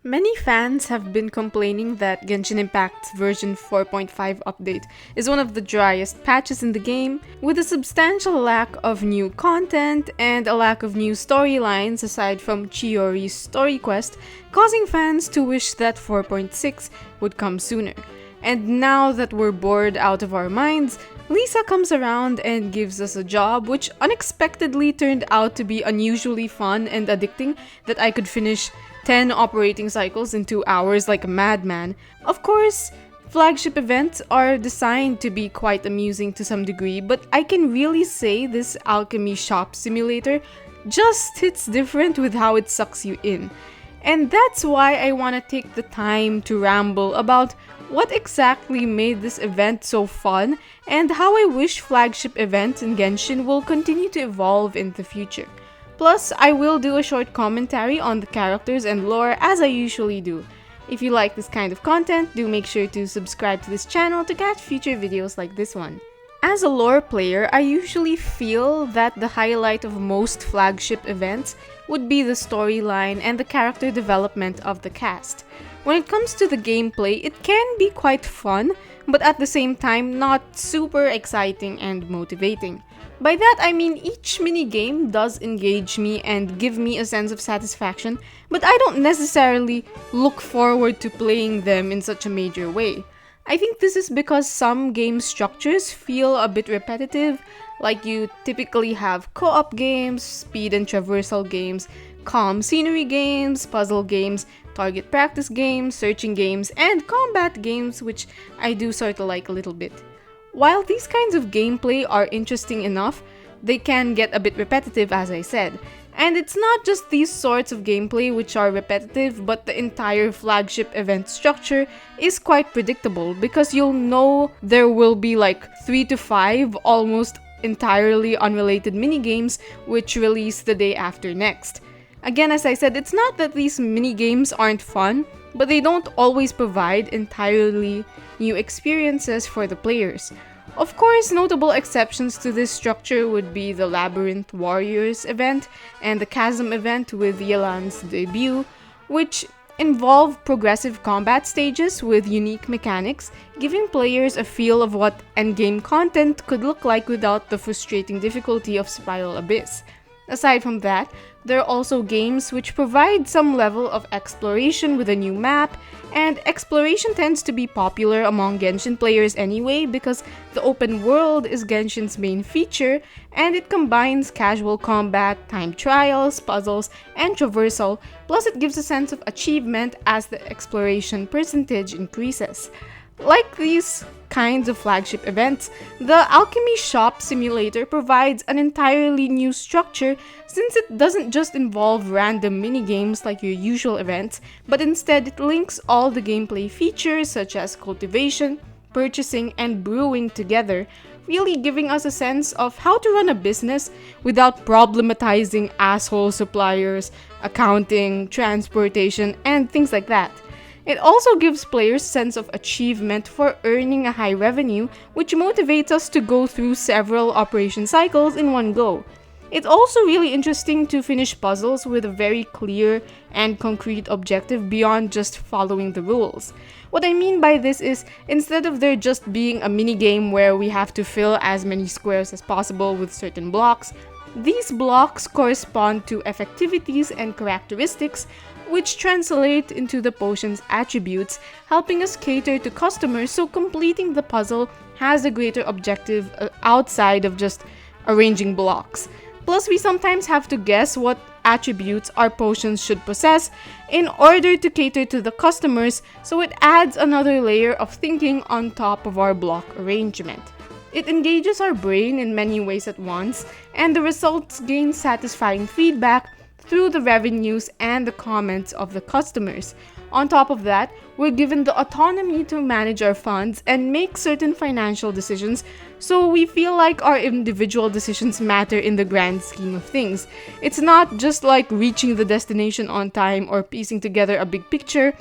Many fans have been complaining that Genshin Impact's version 4.5 update is one of the driest patches in the game, with a substantial lack of new content and a lack of new storylines aside from Chiori's story quest, causing fans to wish that 4.6 would come sooner. And now that we're bored out of our minds, Lisa comes around and gives us a job which unexpectedly turned out to be unusually fun and addicting that I could finish 10 operating cycles in 2 hours like a madman. Of course, flagship events are designed to be quite amusing to some degree, but I can really say this Alchemy Shop Simulator just hits different with how it sucks you in. And that's why I want to take the time to ramble about what exactly made this event so fun and how I wish flagship events in Genshin will continue to evolve in the future. Plus, I will do a short commentary on the characters and lore as I usually do. If you like this kind of content, do make sure to subscribe to this channel to catch future videos like this one. As a lore player, I usually feel that the highlight of most flagship events would be the storyline and the character development of the cast. When it comes to the gameplay, it can be quite fun, but at the same time not super exciting and motivating. By that I mean each mini-game does engage me and give me a sense of satisfaction, but I don't necessarily look forward to playing them in such a major way. I think this is because some game structures feel a bit repetitive, like you typically have co-op games, speed and traversal games, calm scenery games, puzzle games, target practice games, searching games, and combat games, which I do sorta like a little bit. While these kinds of gameplay are interesting enough, they can get a bit repetitive, as I said. And it's not just these sorts of gameplay which are repetitive, but the entire flagship event structure is quite predictable because you'll know there will be like 3 to 5 almost entirely unrelated minigames which release the day after next. Again, as I said, it's not that these minigames aren't fun, but they don't always provide entirely new experiences for the players. Of course, notable exceptions to this structure would be the Labyrinth Warriors event and the Chasm event with Yelan's debut, which involve progressive combat stages with unique mechanics, giving players a feel of what endgame content could look like without the frustrating difficulty of Spiral Abyss. Aside from that, there are also games which provide some level of exploration with a new map, and exploration tends to be popular among Genshin players anyway because the open world is Genshin's main feature and it combines casual combat, time trials, puzzles, and traversal, plus it gives a sense of achievement as the exploration percentage increases. Like these kinds of flagship events, the Alchemy Shop Simulator provides an entirely new structure since it doesn't just involve random minigames like your usual events, but instead it links all the gameplay features such as cultivation, purchasing, and brewing together, really giving us a sense of how to run a business without problematizing asshole suppliers, accounting, transportation, and things like that. It also gives players a sense of achievement for earning a high revenue, which motivates us to go through several operation cycles in one go. It's also really interesting to finish puzzles with a very clear and concrete objective beyond just following the rules. What I mean by this is, instead of there just being a minigame where we have to fill as many squares as possible with certain blocks, these blocks correspond to effectivities and characteristics which translate into the potion's attributes, helping us cater to customers so completing the puzzle has a greater objective outside of just arranging blocks. Plus, we sometimes have to guess what attributes our potions should possess in order to cater to the customers, so it adds another layer of thinking on top of our block arrangement. It engages our brain in many ways at once, and the results gain satisfying feedback through the revenues and the comments of the customers. On top of that, we're given the autonomy to manage our funds and make certain financial decisions, so we feel like our individual decisions matter in the grand scheme of things. It's not just like reaching the destination on time or piecing together a big picture.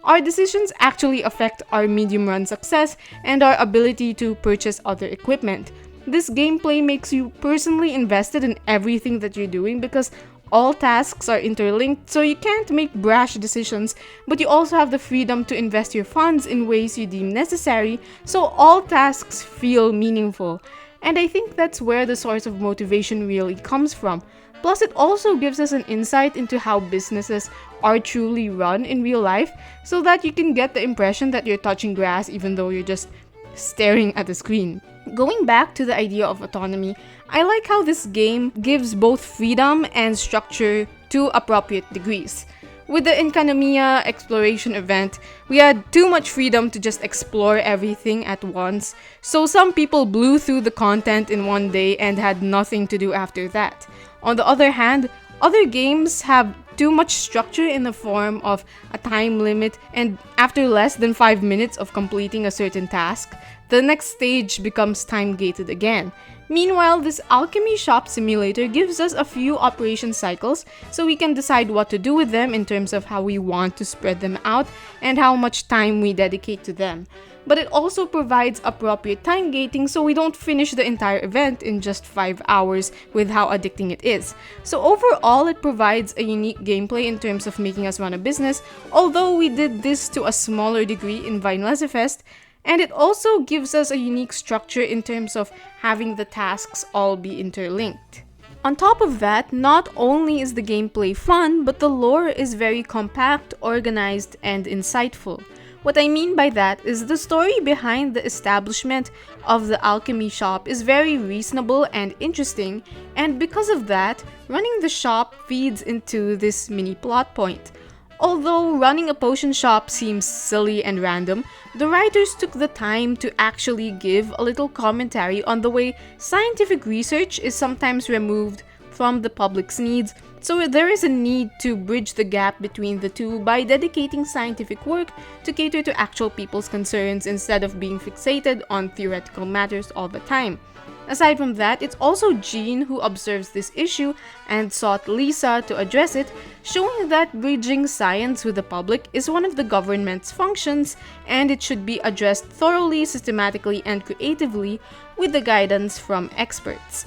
Our decisions actually affect our medium-run success and our ability to purchase other equipment. This gameplay makes you personally invested in everything that you're doing because All tasks are interlinked, so you can't make brash decisions, but you also have the freedom to invest your funds in ways you deem necessary, so all tasks feel meaningful. And I think that's where the source of motivation really comes from. Plus, it also gives us an insight into how businesses are truly run in real life, so that you can get the impression that you're touching grass even though you're just staring at the screen. Going back to the idea of autonomy, I like how this game gives both freedom and structure to appropriate degrees. With the Enkanomiya exploration event, we had too much freedom to just explore everything at once, so some people blew through the content in one day and had nothing to do after that. On the other hand, other games have too much structure in the form of a time limit, and after less than 5 minutes of completing a certain task, the next stage becomes time-gated again. Meanwhile, this Alchemy Shop Simulator gives us a few operation cycles so we can decide what to do with them in terms of how we want to spread them out and how much time we dedicate to them. But it also provides appropriate time gating so we don't finish the entire event in just 5 hours with how addicting it is. So overall, it provides a unique gameplay in terms of making us run a business, although we did this to a smaller degree in Vinelessifest, and it also gives us a unique structure in terms of having the tasks all be interlinked. On top of that, not only is the gameplay fun, but the lore is very compact, organized, and insightful. What I mean by that is the story behind the establishment of the alchemy shop is very reasonable and interesting, and because of that, running the shop feeds into this mini plot point. Although running a potion shop seems silly and random, the writers took the time to actually give a little commentary on the way scientific research is sometimes removed from the public's needs, so there is a need to bridge the gap between the two by dedicating scientific work to cater to actual people's concerns instead of being fixated on theoretical matters all the time. Aside from that, it's also Jean who observes this issue and sought Lisa to address it, showing that bridging science with the public is one of the government's functions and it should be addressed thoroughly, systematically, and creatively with the guidance from experts.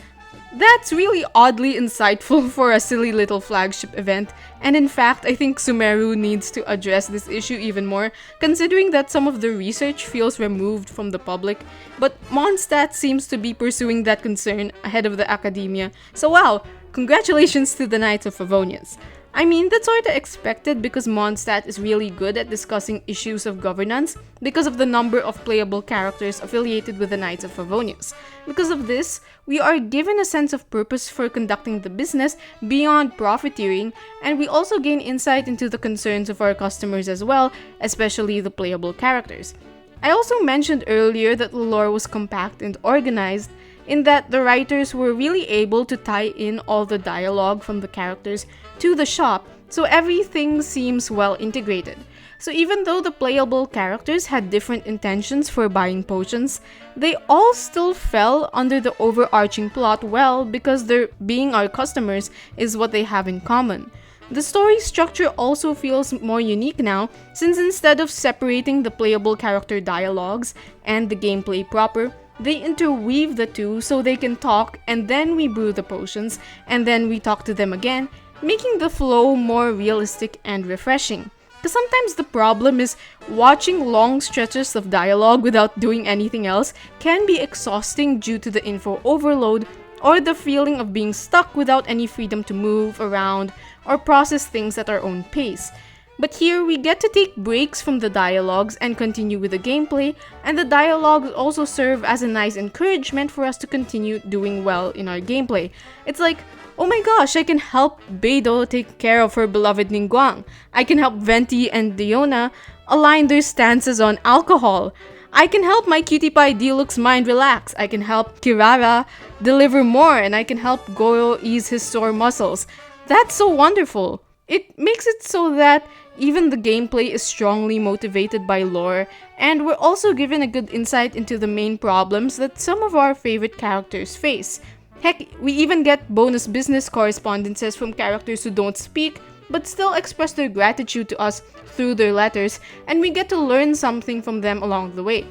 That's really oddly insightful for a silly little flagship event, and in fact, I think Sumeru needs to address this issue even more, considering that some of the research feels removed from the public, but Mondstadt seems to be pursuing that concern ahead of the academia, so wow, congratulations to the Knights of Favonius. I mean, that's sorta expected because Mondstadt is really good at discussing issues of governance because of the number of playable characters affiliated with the Knights of Favonius. Because of this, we are given a sense of purpose for conducting the business beyond profiteering, and we also gain insight into the concerns of our customers as well, especially the playable characters. I also mentioned earlier that the lore was compact and organized, in that the writers were really able to tie in all the dialogue from the characters to the shop, so everything seems well integrated. So even though the playable characters had different intentions for buying potions, they all still fell under the overarching plot well because their being our customers is what they have in common. The story structure also feels more unique now, since instead of separating the playable character dialogues and the gameplay proper, they interweave the two so they can talk and then we brew the potions and then we talk to them again, making the flow more realistic and refreshing. Because sometimes the problem is watching long stretches of dialogue without doing anything else can be exhausting due to the info overload or the feeling of being stuck without any freedom to move around or process things at our own pace. But here, we get to take breaks from the dialogues and continue with the gameplay, and the dialogues also serve as a nice encouragement for us to continue doing well in our gameplay. It's like, oh my gosh, I can help Beidou take care of her beloved Ningguang. I can help Venti and Diona align their stances on alcohol. I can help my cutie pie Deluxe mind relax. I can help Kirara deliver more, and I can help Goro ease his sore muscles. That's so wonderful. It makes it so that even the gameplay is strongly motivated by lore, and we're also given a good insight into the main problems that some of our favorite characters face. Heck, we even get bonus business correspondences from characters who don't speak, but still express their gratitude to us through their letters, and we get to learn something from them along the way.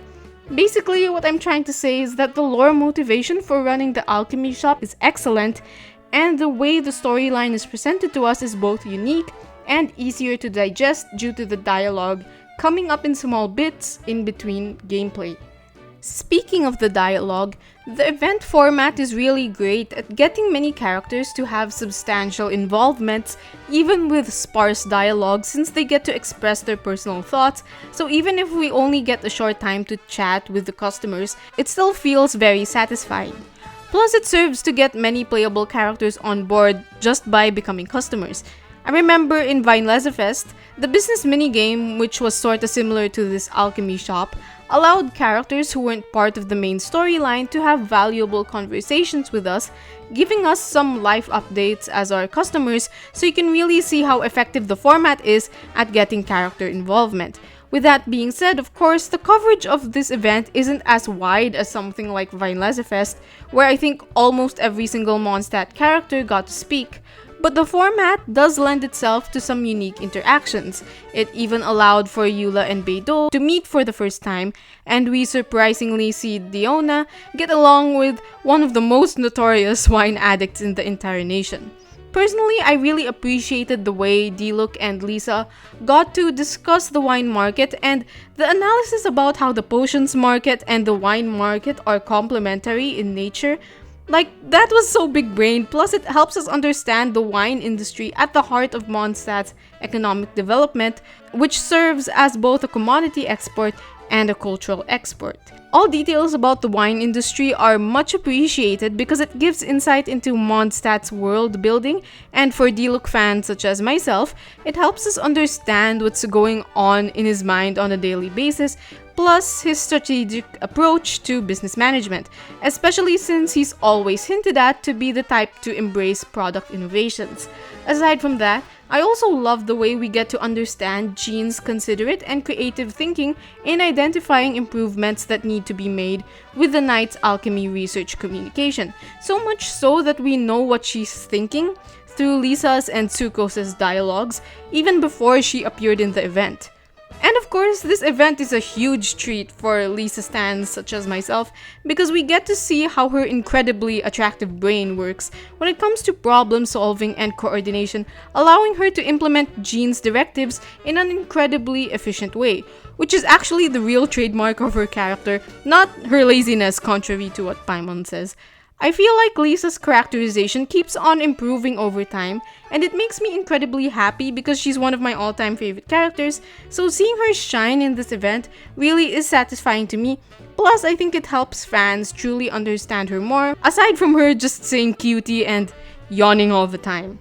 Basically, what I'm trying to say is that the lore motivation for running the alchemy shop is excellent, and the way the storyline is presented to us is both unique and easier to digest due to the dialogue coming up in small bits in between gameplay. Speaking of the dialogue, the event format is really great at getting many characters to have substantial involvements, even with sparse dialogue, since they get to express their personal thoughts, so even if we only get a short time to chat with the customers, it still feels very satisfying. Plus, it serves to get many playable characters on board just by becoming customers. I remember in Vinelezafest, the business minigame, which was sorta similar to this alchemy shop, allowed characters who weren't part of the main storyline to have valuable conversations with us, giving us some life updates as our customers, so you can really see how effective the format is at getting character involvement. With that being said, of course, the coverage of this event isn't as wide as something like Vinelezafest, where I think almost every single Mondstadt character got to speak. But the format does lend itself to some unique interactions. It even allowed for Eula and Beidou to meet for the first time, and we surprisingly see Diona get along with one of the most notorious wine addicts in the entire nation. Personally, I really appreciated the way Diluc and Lisa got to discuss the wine market and the analysis about how the potions market and the wine market are complementary in nature. Like, that was so big-brained, plus it helps us understand the wine industry at the heart of Mondstadt's economic development, which serves as both a commodity export and a cultural export. All details about the wine industry are much appreciated because it gives insight into Mondstadt's world building, and for Diluc fans such as myself, it helps us understand what's going on in his mind on a daily basis, plus his strategic approach to business management, especially since he's always hinted at to be the type to embrace product innovations. Aside from that, I also love the way we get to understand Jean's considerate and creative thinking in identifying improvements that need to be made with the Knight's alchemy research communication, so much so that we know what she's thinking through Lisa's and Sucrose dialogues even before she appeared in the event. And of course, this event is a huge treat for Lisa stans such as myself because we get to see how her incredibly attractive brain works when it comes to problem solving and coordination, allowing her to implement Jean's directives in an incredibly efficient way, which is actually the real trademark of her character, not her laziness, contrary to what Paimon says. I feel like Lisa's characterization keeps on improving over time, and it makes me incredibly happy because she's one of my all-time favorite characters, so seeing her shine in this event really is satisfying to me. Plus, I think it helps fans truly understand her more, aside from her just saying cutie and yawning all the time.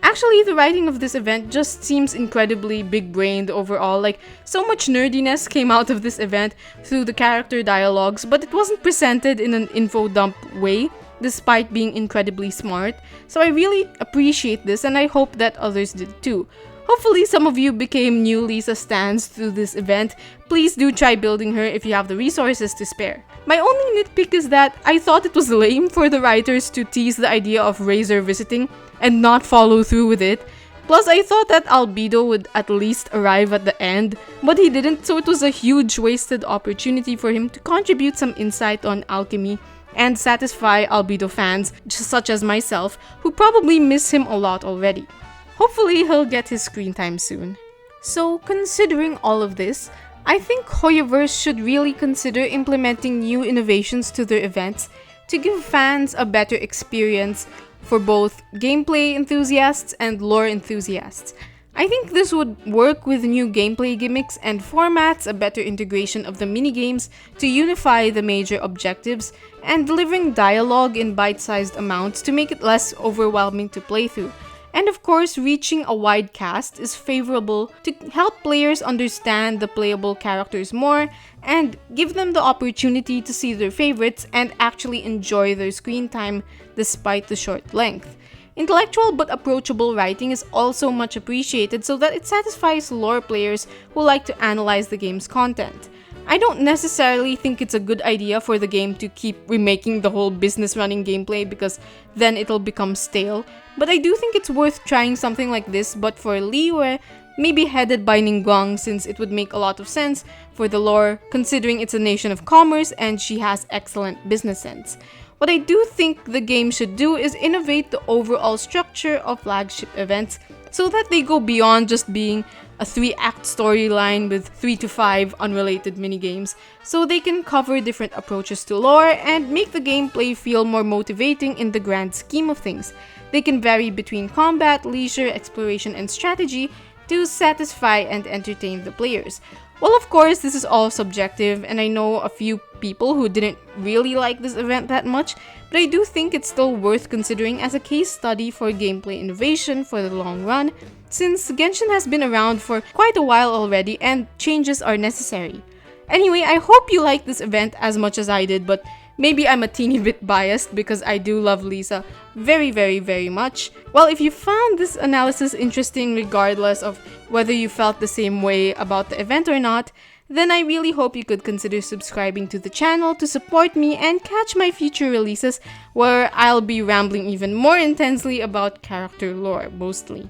Actually, the writing of this event just seems incredibly big-brained overall, like so much nerdiness came out of this event through the character dialogues, but it wasn't presented in an info dump way, despite being incredibly smart. So I really appreciate this and I hope that others did too. Hopefully some of you became new Lisa stans through this event. Please do try building her if you have the resources to spare. My only nitpick is that I thought it was lame for the writers to tease the idea of Razor visiting and not follow through with it. Plus, I thought that Albedo would at least arrive at the end, but he didn't, so it was a huge wasted opportunity for him to contribute some insight on alchemy and satisfy Albedo fans, such as myself, who probably miss him a lot already. Hopefully, he'll get his screen time soon. So, considering all of this, I think Hoyoverse should really consider implementing new innovations to their events to give fans a better experience for both gameplay enthusiasts and lore enthusiasts. I think this would work with new gameplay gimmicks and formats, a better integration of the minigames to unify the major objectives, and delivering dialogue in bite-sized amounts to make it less overwhelming to play through. And of course, reaching a wide cast is favorable to help players understand the playable characters more and give them the opportunity to see their favorites and actually enjoy their screen time despite the short length. Intellectual but approachable writing is also much appreciated so that it satisfies lore players who like to analyze the game's content. I don't necessarily think it's a good idea for the game to keep remaking the whole business running gameplay because then it'll become stale, but I do think it's worth trying something like this but for Liyue, maybe headed by Ningguang since it would make a lot of sense for the lore considering it's a nation of commerce and she has excellent business sense. What I do think the game should do is innovate the overall structure of flagship events so that they go beyond just being a 3-act storyline with 3 to 5 unrelated minigames, so they can cover different approaches to lore and make the gameplay feel more motivating in the grand scheme of things. They can vary between combat, leisure, exploration, and strategy to satisfy and entertain the players. Well, of course, this is all subjective, and I know a few people who didn't really like this event that much, but I do think it's still worth considering as a case study for gameplay innovation for the long run, since Genshin has been around for quite a while already and changes are necessary. Anyway, I hope you liked this event as much as I did, but maybe I'm a teeny bit biased because I do love Lisa very much. Well, if you found this analysis interesting regardless of whether you felt the same way about the event or not, then I really hope you could consider subscribing to the channel to support me and catch my future releases where I'll be rambling even more intensely about character lore mostly.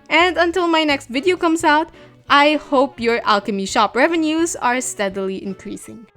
And until my next video comes out, I hope your alchemy shop revenues are steadily increasing.